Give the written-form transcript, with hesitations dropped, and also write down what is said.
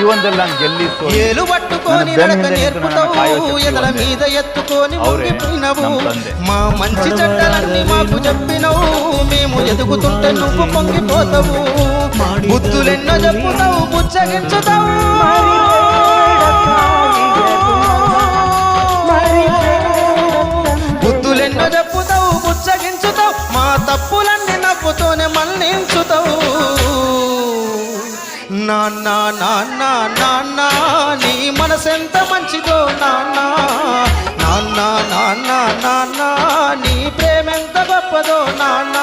ಜೀವನದಲ್ಲಿ ನಾನು ಗೆಲ್ಲಿತ್ತು ಏಳು ಪಟ್ಟುకొని ನಡಕ నేర్పుతావు ఎదల మీద ఎత్తుకొని ఉండిపోయినవు మా మంచి చెడ్డలన్నీ మాకు చెప్పినవు మేము ఎదుగుతుంటే నువ్వు పొంగిపోతావు బుద్ధులెన్నో చెప్పుతావు బుచ్చగించుతావు బుద్ధులెన్నో చెప్పుతావు బుచ్చగించుతావు మా తప్పులన్నీ నవ్వుతోనే మన్నించుతావు నాన్న నాన్న నాన్న నీ మనసెంత మంచిదో నాన్న నాన్న నాన్న నాన్న నీ ప్రేమెంత గొప్పదో నాన్న